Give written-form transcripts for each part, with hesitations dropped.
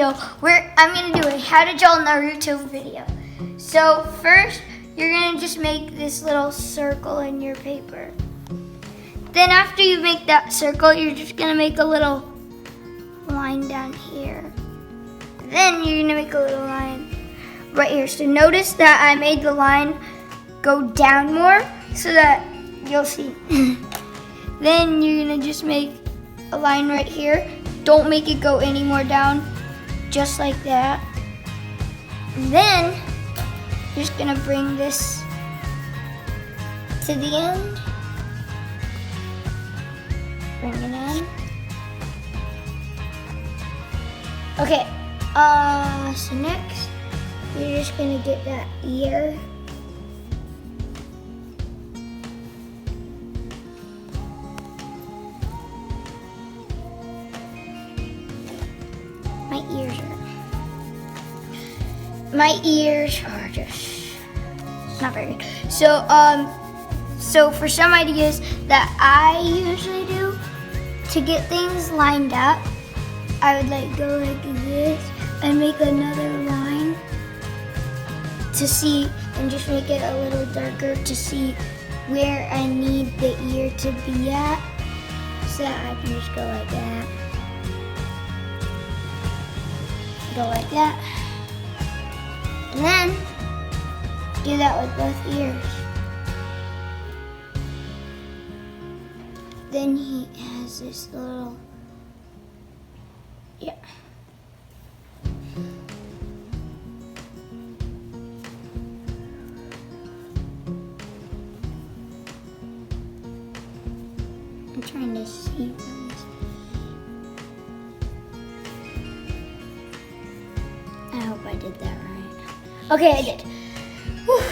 video where I'm gonna do a how to draw Naruto video. So first, you're gonna just make this little circle in your paper. Then after you make that circle, you're just gonna make a little line down here. Then you're gonna make a little line right here. So notice that I made the line go down more so that you'll see. Then you're gonna just make a line right here. Don't make it go any more down, just like that. Then you're just gonna bring this to the end. Bring it in. Okay, so next, you're just gonna get that ear. My ears are just not very good. So for some ideas that I usually do to get things lined up, I would like go like this and make another line to see, and just make it a little darker to see where I need the ear to be at, so that I can just go like that. Go like that. And then do that with both ears. Then he has this little, yeah. I'm trying to see those. I hope I did that right. Okay, I did. Whew.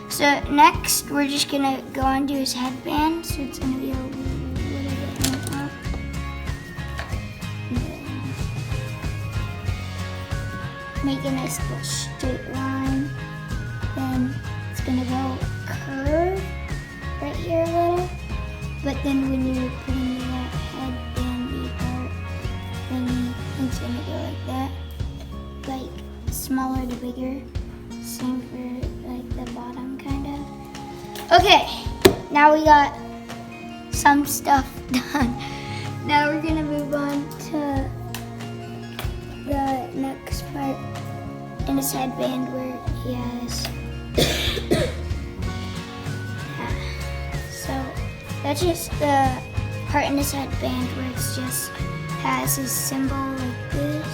So next, we're just gonna go on to his headband. So it's gonna be a little bit up. And then make a nice little straight line. Then it's gonna go curve right here a little. But then when you're putting that headbandy part, then it's gonna go like that. Like smaller to bigger. Same for like the bottom kind of. Okay, now we got some stuff done. Now we're gonna move on to the next part in his headband where he has so that's just the part in his headband where it's just has his symbol like this.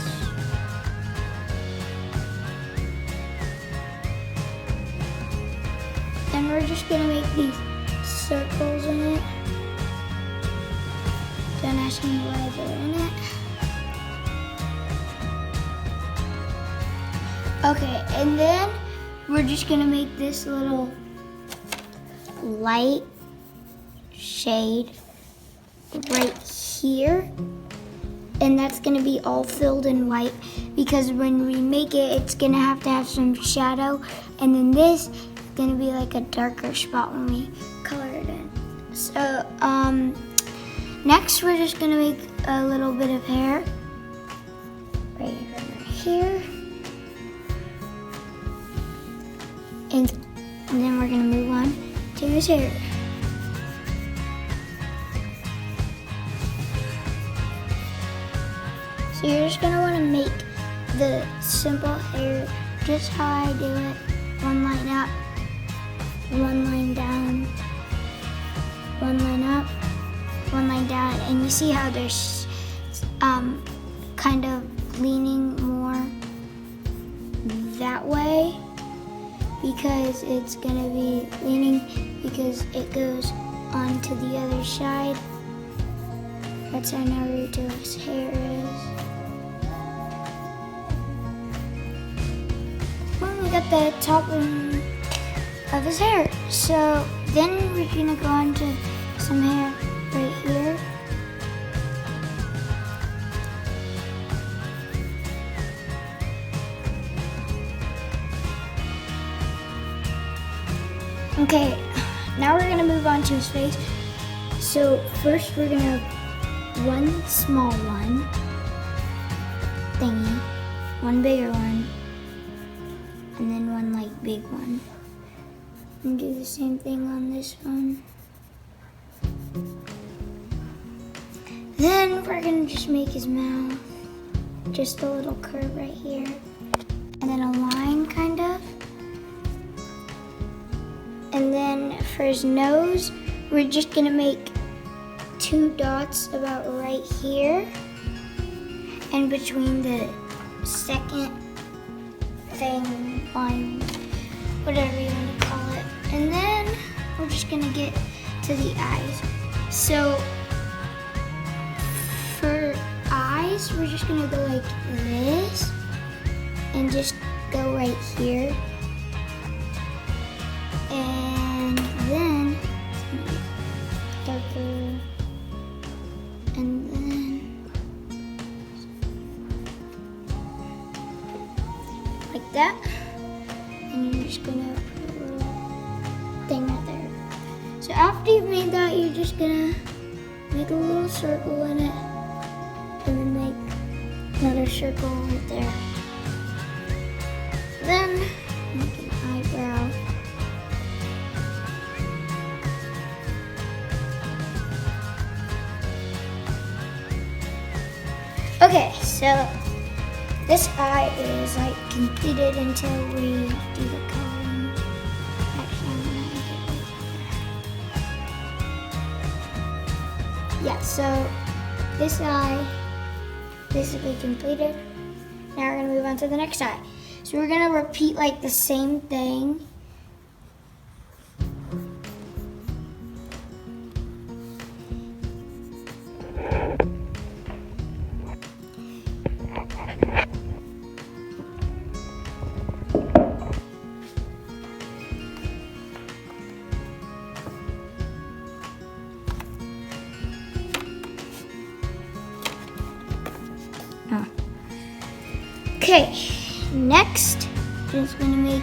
And we're just gonna make these circles in it. Don't ask me why they're in it. Okay, and then we're just gonna make this little light shade right here. And that's gonna be all filled in white because when we make it, it's gonna have to have some shadow. And then this is gonna be like a darker spot when we color it in. So next we're just gonna make a little bit of hair right here. And then we're gonna move on to his hair. So you're just gonna wanna make the simple hair just how I do it. One line up, one line down, one line up, one line down. And you see how there's kind of leaning more that way because it's gonna be leaning because it goes onto the other side. That's how Naruto's hair is. Well, we got the top of his hair. So then we're gonna go on to some hair right here. Okay, now we're gonna move on to his face. So first we're gonna have one small one, thingy, one bigger one, and then one like big one. And do the same thing on this one. Then we're gonna just make his mouth, just a little curve right here, and then a line kind of. And then for his nose, we're just gonna make 2 dots about right here, and between the second thing, line, whatever you want to call it. And then we're just gonna get to the eyes. So for eyes, we're just gonna go like this and just go right here. And then darker, and then like that. And you're just gonna put a little thing right there. So after you've made that, you're just gonna make a little circle in it, and then make another circle right there. Then make an eyebrow. Okay, so this eye is like completed until we do the coloring. Actually, I'm gonna make it right there. Yeah, so this eye basically completed. Now we're gonna move on to the next eye. So we're gonna repeat like the same thing. Okay, next, I'm just gonna make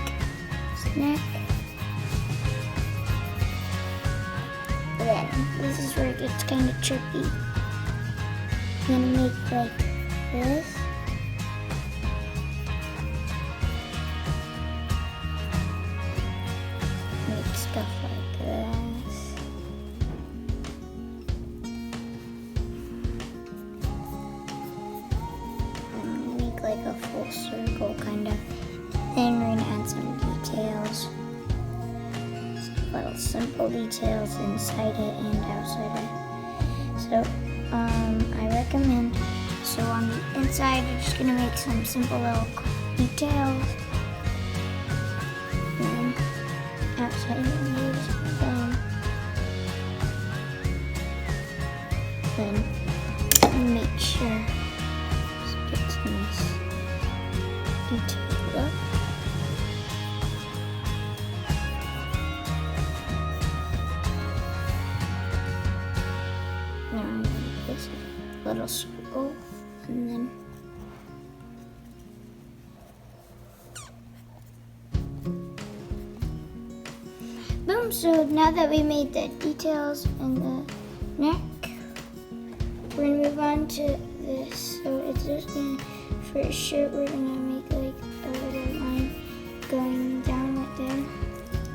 his neck. Then this is where it gets kind of tricky. I'm gonna make like this. Make stuff like this. Like a full circle kind of. Then we're gonna add some details, some little simple details inside it and outside it. So I recommend, so on the inside you're just gonna make some simple little details, and then outside you're gonna use then make sure it gets nice. Detail up. Now I'm going to make this little circle, and then boom. So now that we made the details in the neck, we're going to move on to this. So it's just going to, for a shirt, we're going to make like a little line going down right there.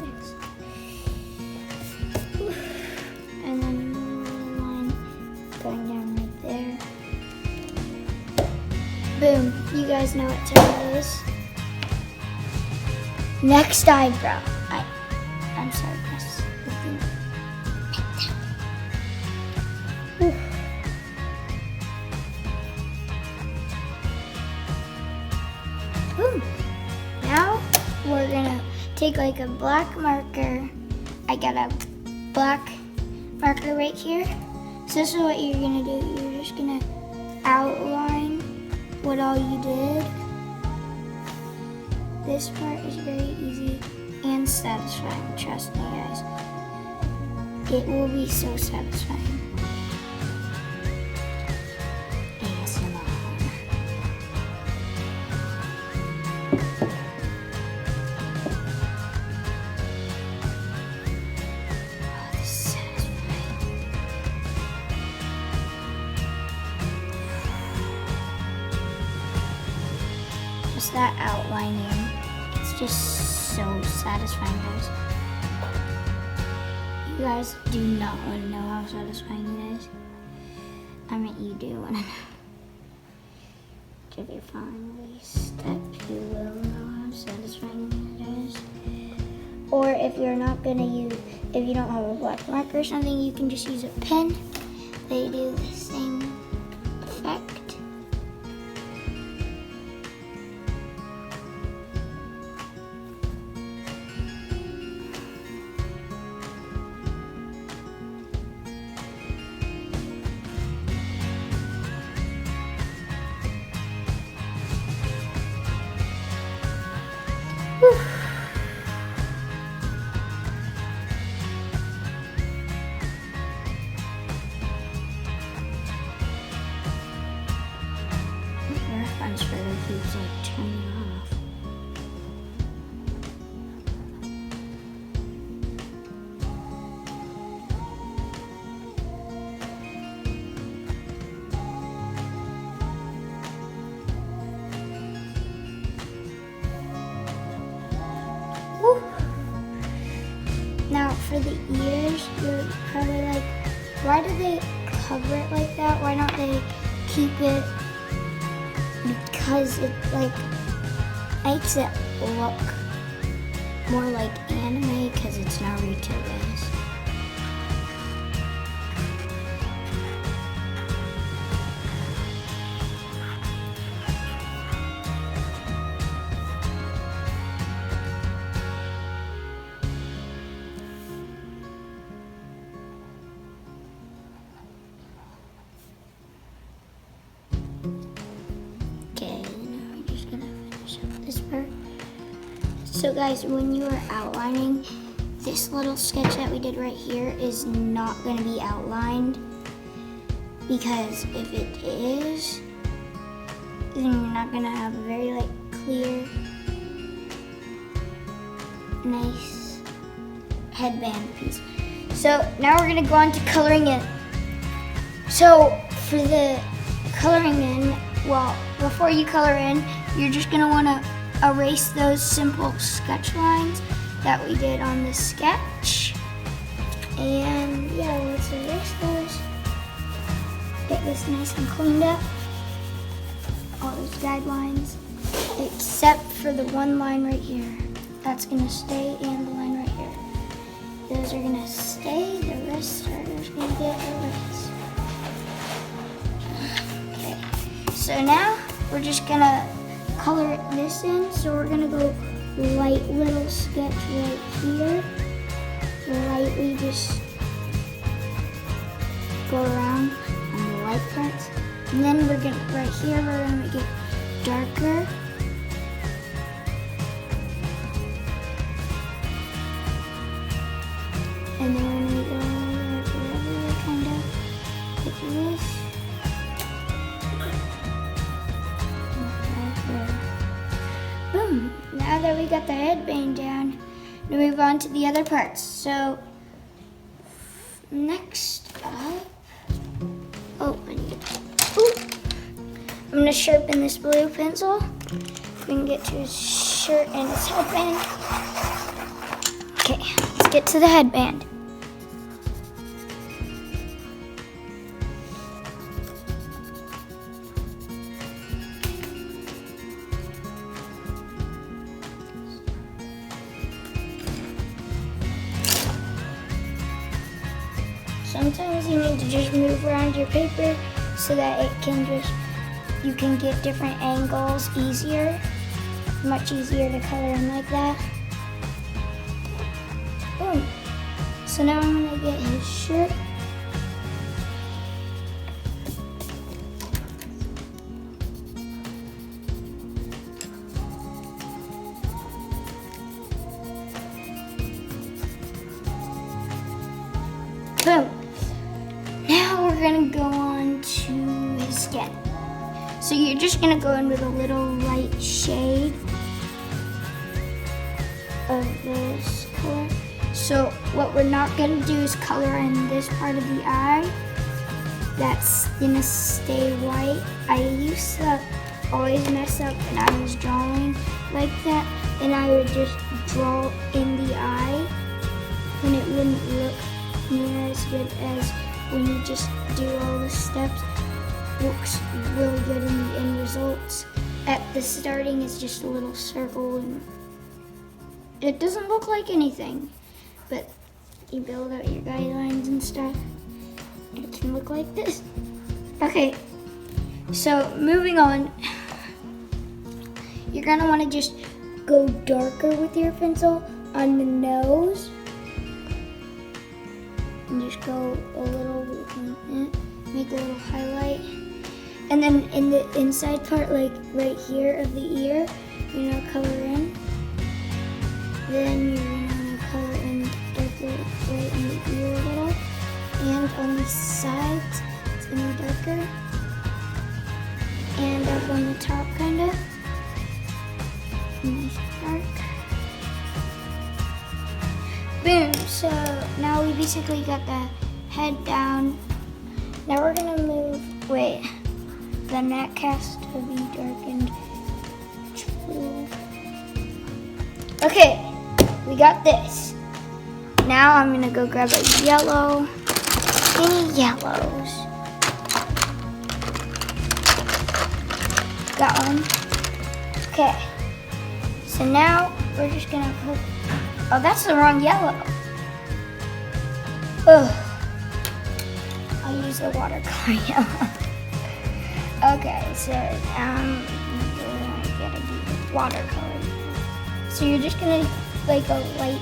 Next. And then another line going down right there. Boom. You guys know what time it is. Next eyebrow. I'm sorry, Chris. Boom. Now we're gonna take like a black marker. I got a black marker right here. So this is what you're gonna do. You're just gonna outline what all you did. This part is very easy and satisfying. Trust me, guys. It will be so satisfying. just that outlining. It's just so satisfying, guys. You guys do not want to know how satisfying it is. I mean, you do want to know. If you finally step, you will know how satisfying it is. Or if you're not gonna use, if you don't have a black marker or something, you can just use a pen. They do the same effect. Whew. My sweater keeps like turning off. Woo. Now for the ears, you're probably like, why do they cover it like that? Why don't they keep it? Because it like makes it look more like anime because it's Naruto, guys. So guys, when you are outlining, this little sketch that we did right here is not going to be outlined, because if it is, then you're not going to have a very like clear, nice headband piece. So now we're going to go on to coloring in. So for the coloring in, well, before you color in, you're just going to want to erase those simple sketch lines that we did on the sketch. And yeah, let's erase those. Get this nice and cleaned up. All those guidelines, except for the one line right here. That's gonna stay, and the line right here. Those are gonna stay, the rest are just gonna get erased. Okay, so now we're just gonna color this in. So we're gonna go light little sketch right here. Lightly just go around on the light parts. And then we're gonna, right here, we're gonna make it darker. And then we're gonna go forever, kind of like this. Boom! Now that we got the headband down, we move on to the other parts. So next up, I need I'm gonna sharpen this blue pencil. We can get to his shirt and his headband. Okay, let's get to the headband. Sometimes you need to just move around your paper so that it can you can get different angles easier. Much easier to color in like that. Boom. So now I'm gonna get his shirt. Boom. Now we're gonna go on to his skin. So you're just gonna go in with a little light shade of this color. So what we're not gonna do is color in this part of the eye. That's gonna stay white. I used to always mess up when I was drawing like that, then I would just draw in the eye, and it wouldn't look near as good as when you just do all the steps. Looks really good in the end results. At the starting, it's just a little circle, and it doesn't look like anything, but you build out your guidelines and stuff, it can look like this. Okay, so moving on, you're gonna wanna just go darker with your pencil on the nose, and just go a little, make a little highlight. And then in the inside part, like right here of the ear, you're gonna color in. Then you're gonna color in darker right in the ear a little. And on the sides, it's gonna be darker. And up on the top, kinda. Nice dark. Boom, so now we basically got the head down. Now we're gonna move, wait, the neck has to be darkened too. Okay, we got this. Now I'm gonna go grab a yellow, any yellows. Got one. Okay, so now we're just gonna put, oh, that's the wrong yellow. Ugh. I'll use the watercolor yellow. Okay, so I'm gonna do watercolor. So you're just gonna like a light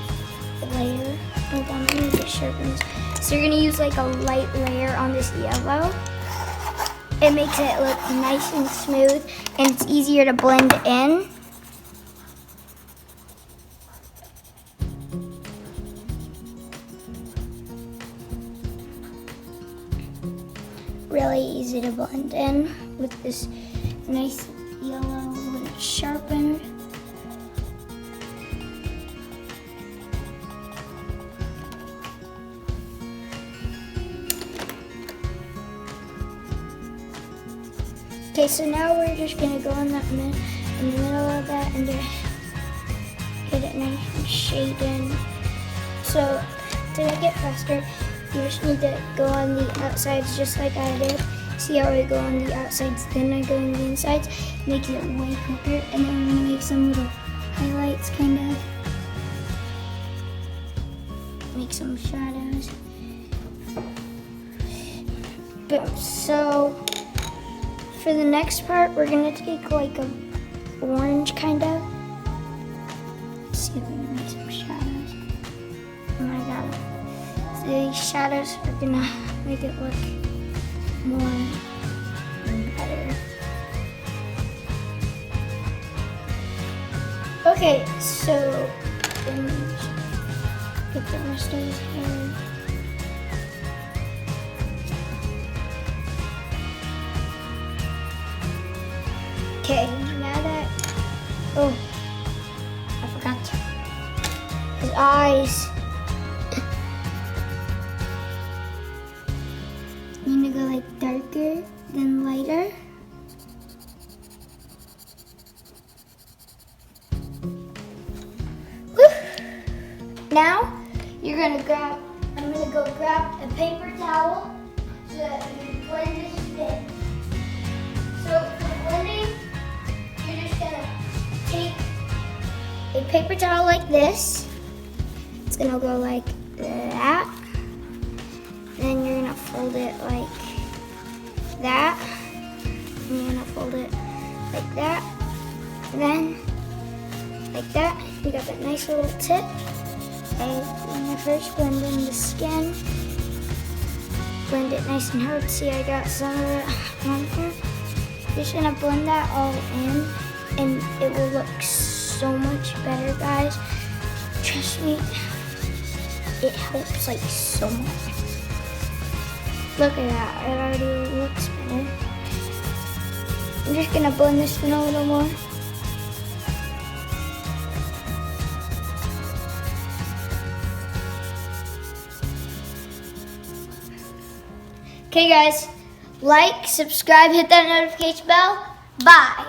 layer. Hold on, let me get sharpened. So you're gonna use like a light layer on this yellow. It makes it look nice and smooth, and it's easier to blend in. Really easy to blend in with this nice yellow when it's sharpened. Okay, so now we're just gonna go in the middle of that and just get it nice and shaded. So to make it faster, you just need to go on the outsides just like I did. See how I go on the outsides, then I go on the insides, make it way quicker, and then I'm gonna make some little highlights, kind of. Make some shadows. Boom. So for the next part, we're gonna take like a orange, kind of. Let's see if we can make some shadows. Oh my god. So these shadows are gonna make it look more better. Okay, so then get the rest of his hair. Okay, now that, oh, I forgot his eyes. I'm gonna go like darker, then lighter. Woo. Now, I'm gonna go grab a paper towel so that we can blend this in. So for blending, you're just gonna take a paper towel like this. It's gonna go like that. Then you're gonna fold it like that. And you're gonna fold it like that. And then like that. You got that nice little tip. Okay, I'm gonna first blend in the skin. Blend it nice and hard. See, I got some of it on here. Just gonna blend that all in, and it will look so much better, guys. Trust me, it helps like so much. Look at that, it already looks better. I'm just gonna blend this in a little more. Okay guys, like, subscribe, hit that notification bell. Bye.